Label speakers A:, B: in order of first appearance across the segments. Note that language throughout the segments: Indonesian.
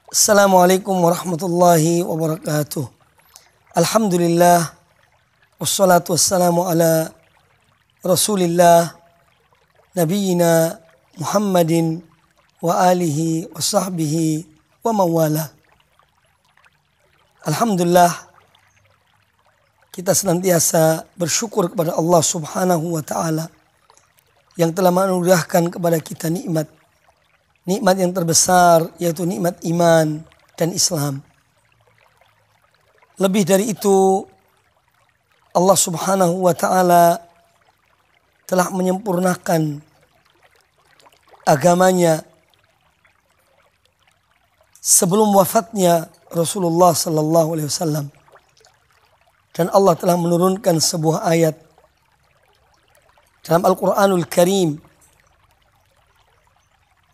A: Assalamualaikum warahmatullahi wabarakatuh. Alhamdulillah, wassalatu wassalamu ala rasulillah, nabiyina Muhammadin wa alihi wa sahbihi wa mawala. Alhamdulillah, kita senantiasa bersyukur kepada Allah subhanahu wa ta'ala yang telah menganugerahkan kepada kita nikmat yang terbesar, yaitu nikmat iman dan Islam. Lebih dari itu, Allah subhanahu wa ta'ala telah menyempurnakan agamanya sebelum wafatnya Rasulullah sallallahu alaihi wasallam. Dan Allah telah menurunkan sebuah ayat dalam Al-Quranul Karim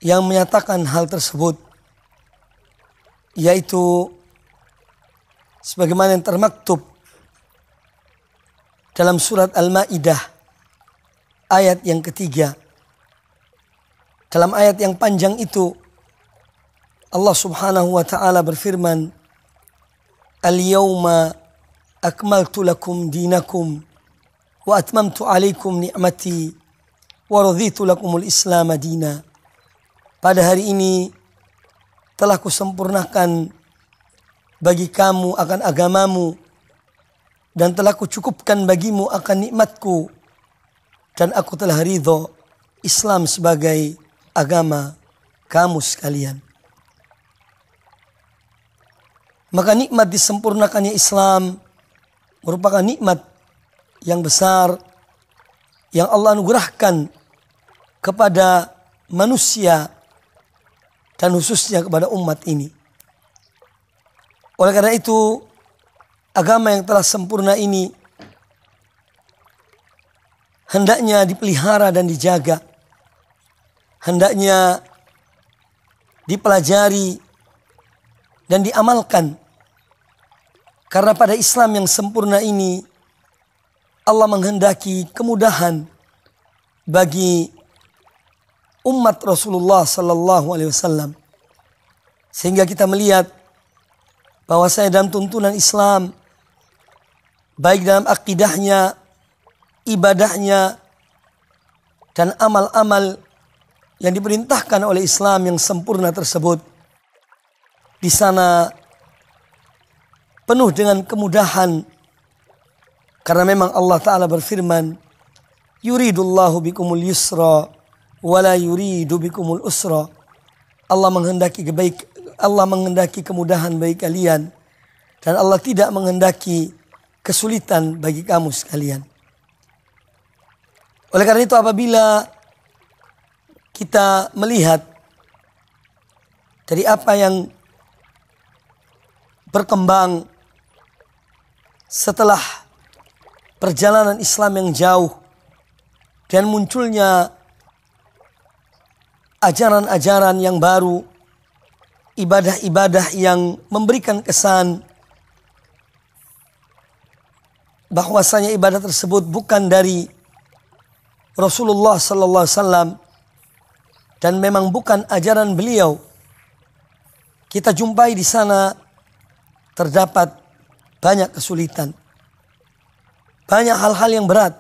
A: yang menyatakan hal tersebut, yaitu sebagaimana yang termaktub dalam surat Al-Maidah ayat yang ketiga. Dalam ayat yang panjang itu Allah subhanahu wa ta'ala berfirman, Al-yawma akmaltu lakum dinakum wa atmamtu alaikum ni'mati wa raditu lakumul islam dina. Pada hari ini telah kusempurnakan bagi kamu akan agamamu dan telah kucukupkan bagimu akan nikmatku, dan aku telah ridho Islam sebagai agama kamu sekalian. Maka nikmat disempurnakannya Islam merupakan nikmat yang besar yang Allah anugerahkan kepada manusia dan khususnya kepada umat ini. Oleh karena itu, agama yang telah sempurna ini hendaknya dipelihara dan dijaga, hendaknya dipelajari dan diamalkan. Karena pada Islam yang sempurna ini Allah menghendaki kemudahan bagi umat Rasulullah sallallahu alaihi wasallam, sehingga kita melihat bahwasanya dalam tuntunan Islam, baik dalam akidahnya, ibadahnya, dan amal-amal yang diperintahkan oleh Islam yang sempurna tersebut, di sana penuh dengan kemudahan. Karena memang Allah Ta'ala berfirman, yuridullahu bikumul yusra wala yuridu bikumul usra. Allah menghendaki kemudahan bagi kalian, dan Allah tidak menghendaki kesulitan bagi kamu sekalian. Oleh karena itu, apabila kita melihat dari apa yang berkembang setelah perjalanan Islam yang jauh dan munculnya ajaran-ajaran yang baru, ibadah-ibadah yang memberikan kesan bahwasanya ibadah tersebut bukan dari Rasulullah sallallahu alaihi wasallam dan memang bukan ajaran beliau, kita jumpai di sana terdapat banyak kesulitan, banyak hal-hal yang berat.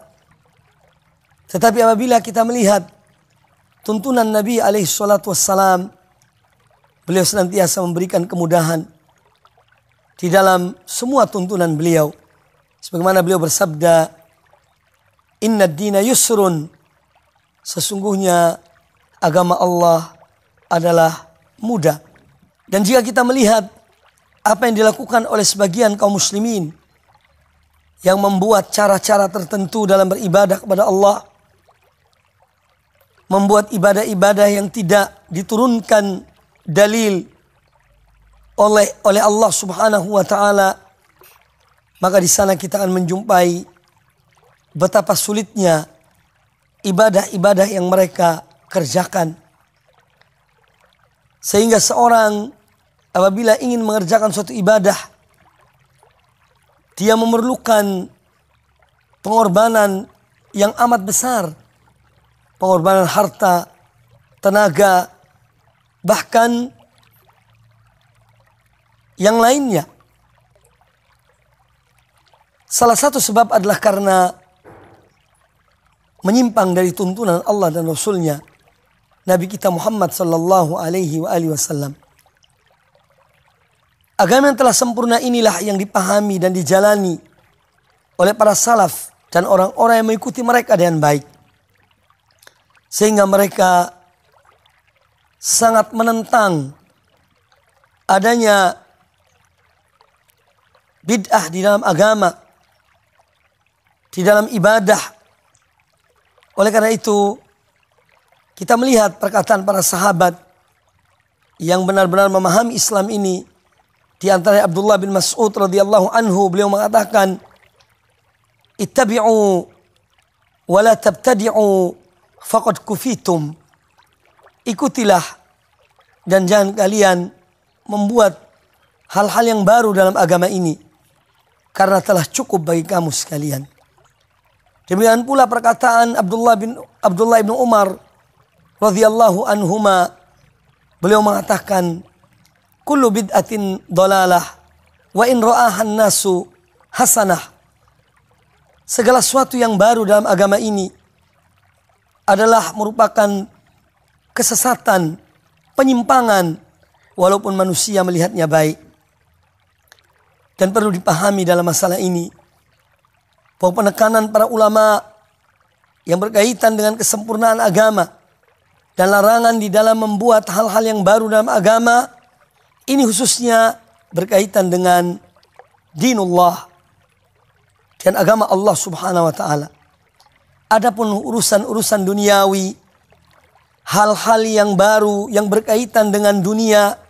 A: Tetapi apabila kita melihat tuntunan Nabi alaihi salatu wassalam, beliau senantiasa memberikan kemudahan di dalam semua tuntunan beliau. Sebagaimana beliau bersabda, Inna ad-dina yusrun, sesungguhnya agama Allah adalah mudah. Dan jika kita melihat apa yang dilakukan oleh sebagian kaum muslimin yang membuat cara-cara tertentu dalam beribadah kepada Allah, membuat ibadah-ibadah yang tidak diturunkan dalil oleh Allah subhanahu wa ta'ala, maka di sana kita akan menjumpai betapa sulitnya ibadah-ibadah yang mereka kerjakan. Sehingga seorang apabila ingin mengerjakan suatu ibadah, dia memerlukan pengorbanan yang amat besar, pengorbanan harta, tenaga, bahkan yang lainnya. Salah satu sebab adalah karena menyimpang dari tuntunan Allah dan Rasulnya, Nabi kita Muhammad sallallahu alaihi wasallam. Agama yang telah sempurna inilah yang dipahami dan dijalani oleh para salaf dan orang-orang yang mengikuti mereka dengan baik. Sehingga mereka sangat menentang adanya bid'ah di dalam agama, di dalam ibadah. Oleh karena itu, kita melihat perkataan para sahabat yang benar-benar memahami Islam ini. Di antara Abdullah bin Mas'ud radhiyallahu anhu, beliau mengatakan, "Ittabi'u wa la tabtadi'u faqad kufitum." Ikutilah dan jangan kalian membuat hal-hal yang baru dalam agama ini, karena telah cukup bagi kamu sekalian. Demikian pula perkataan Abdullah bin Umar radhiyallahu anhuma, beliau mengatakan, "Kullu bid'atin dhalalah wa in ra'ahan nasu hasanah." Segala sesuatu yang baru dalam agama ini adalah merupakan kesesatan, penyimpangan, walaupun manusia melihatnya baik. Dan perlu dipahami dalam masalah ini bahwa penekanan para ulama yang berkaitan dengan kesempurnaan agama dan larangan di dalam membuat hal-hal yang baru dalam agama ini khususnya berkaitan dengan dinullah dan agama Allah Subhanahu wa taala. Adapun urusan-urusan duniawi, hal-hal yang baru yang berkaitan dengan dunia,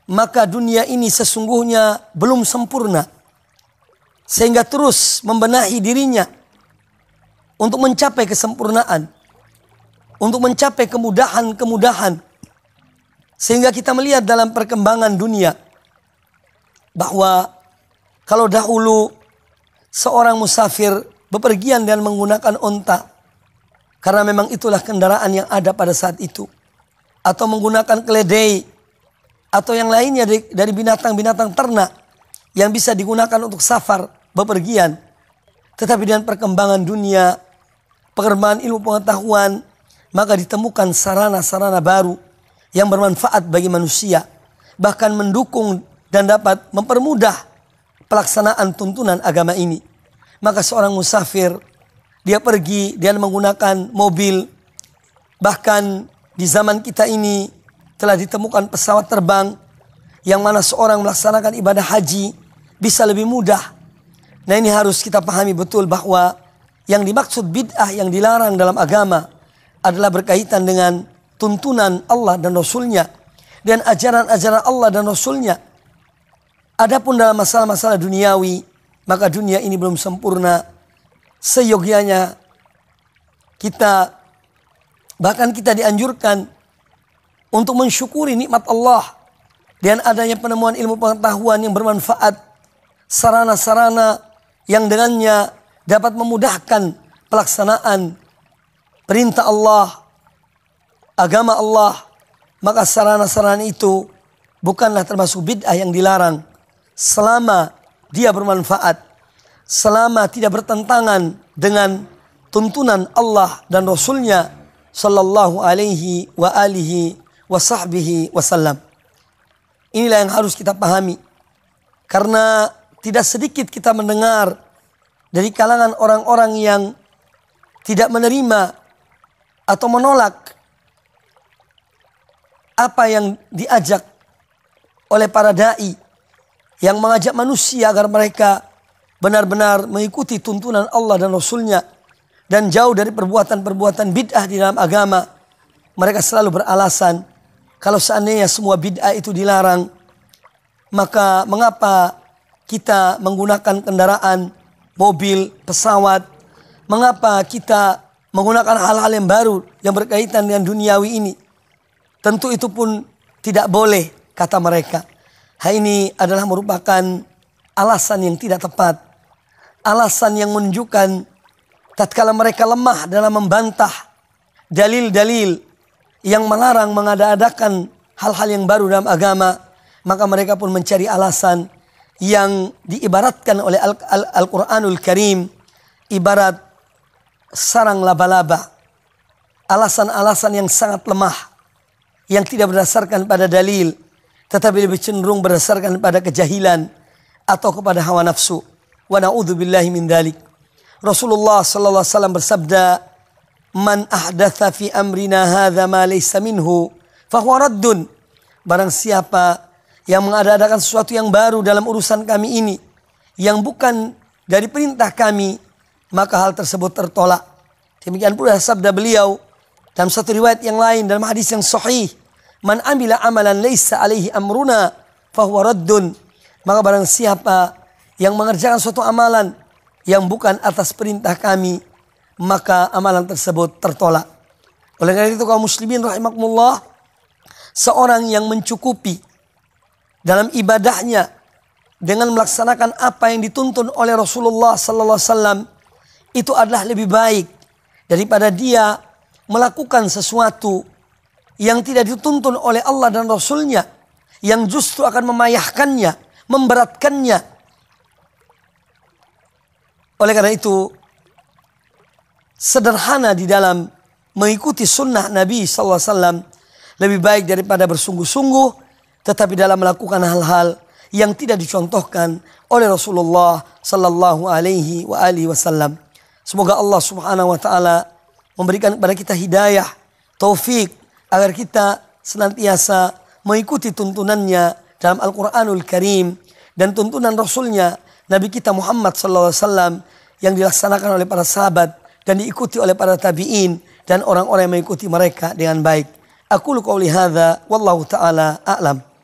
A: maka dunia ini sesungguhnya belum sempurna, sehingga terus membenahi dirinya untuk mencapai kesempurnaan, untuk mencapai kemudahan-kemudahan. Sehingga kita melihat dalam perkembangan dunia bahwa kalau dahulu seorang musafir bepergian dan menggunakan onta, karena memang itulah kendaraan yang ada pada saat itu, atau menggunakan keledai atau yang lainnya dari binatang-binatang ternak yang bisa digunakan untuk safar bepergian. Tetapi dengan perkembangan dunia, perkembangan ilmu pengetahuan, maka ditemukan sarana-sarana baru yang bermanfaat bagi manusia, bahkan mendukung dan dapat mempermudah pelaksanaan tuntunan agama ini. Maka seorang musafir, dia pergi, dia menggunakan mobil. Bahkan di zaman kita ini telah ditemukan pesawat terbang yang mana seorang melaksanakan ibadah haji bisa lebih mudah. Nah, ini harus kita pahami betul bahwa yang dimaksud bid'ah yang dilarang dalam agama adalah berkaitan dengan tuntunan Allah dan Rasulnya dan ajaran-ajaran Allah dan Rasulnya. Adapun dalam masalah-masalah duniawi, maka dunia ini belum sempurna. Seyogyanya kita, bahkan kita dianjurkan untuk mensyukuri nikmat Allah dan adanya penemuan ilmu pengetahuan yang bermanfaat, sarana-sarana yang dengannya dapat memudahkan pelaksanaan perintah Allah, agama Allah. Maka sarana-sarana itu bukanlah termasuk bid'ah yang dilarang selama dia bermanfaat, selama tidak bertentangan dengan tuntunan Allah dan Rasulnya sallallahu alaihi wa alihi wa sahbihi wasallam. Inilah yang harus kita pahami, karena tidak sedikit kita mendengar dari kalangan orang-orang yang tidak menerima atau menolak apa yang diajak oleh para da'i yang mengajak manusia agar mereka benar-benar mengikuti tuntunan Allah dan Rasulnya dan jauh dari perbuatan-perbuatan bid'ah di dalam agama. Mereka selalu beralasan, kalau seandainya semua bid'ah itu dilarang, maka mengapa kita menggunakan kendaraan, mobil, pesawat? Mengapa kita menggunakan hal-hal yang baru yang berkaitan dengan duniawi ini? Tentu itu pun tidak boleh, kata mereka. Hal ini adalah merupakan alasan yang tidak tepat. Alasan yang menunjukkan tatkala mereka lemah dalam membantah dalil-dalil yang melarang mengada-adakan hal-hal yang baru dalam agama, maka mereka pun mencari alasan yang diibaratkan oleh Al-Quranul Karim ibarat sarang laba-laba. Alasan-alasan yang sangat lemah, yang tidak berdasarkan pada dalil, tetapi lebih cenderung berdasarkan pada kejahilan atau kepada hawa nafsu. Wa na'udzubillahi min dzalik. Rasulullah sallallahu alaihi wasallam bersabda, "Man ahdatsa fi amrina hadza ma laysa minhu fahuwa raddun." Barang siapa yang mengadakan sesuatu yang baru dalam urusan kami ini, yang bukan dari perintah kami, maka hal tersebut tertolak. Demikian pula sabda beliau dalam satu riwayat yang lain dalam hadis yang sahih, "Man amila amalan laisa alaihi amruna fahuwa raddun." Maka barang siapa yang mengerjakan suatu amalan yang bukan atas perintah kami, maka amalan tersebut tertolak. Oleh karena itu kaum muslimin rahimakumullah, seorang yang mencukupi dalam ibadahnya dengan melaksanakan apa yang dituntun oleh Rasulullah sallallahu alaihi wasallam itu adalah lebih baik daripada dia melakukan sesuatu yang tidak dituntun oleh Allah dan Rasulnya, yang justru akan memayahkannya, memberatkannya. Oleh karena itu, sederhana di dalam mengikuti sunnah Nabi SAW lebih baik daripada bersungguh-sungguh, tetapi dalam melakukan hal-hal yang tidak dicontohkan oleh Rasulullah Sallallahu Alaihi Wasallam. Semoga Allah Subhanahu Wa Taala memberikan kepada kita hidayah, taufik, agar kita senantiasa mengikuti tuntunannya dalam Al-Quranul Karim dan tuntunan Rasulnya Nabi kita Muhammad SAW yang dilaksanakan oleh para sahabat dan diikuti oleh para tabi'in dan orang-orang yang mengikuti mereka dengan baik. Aqulu qouli hadza wallahu ta'ala a'lam.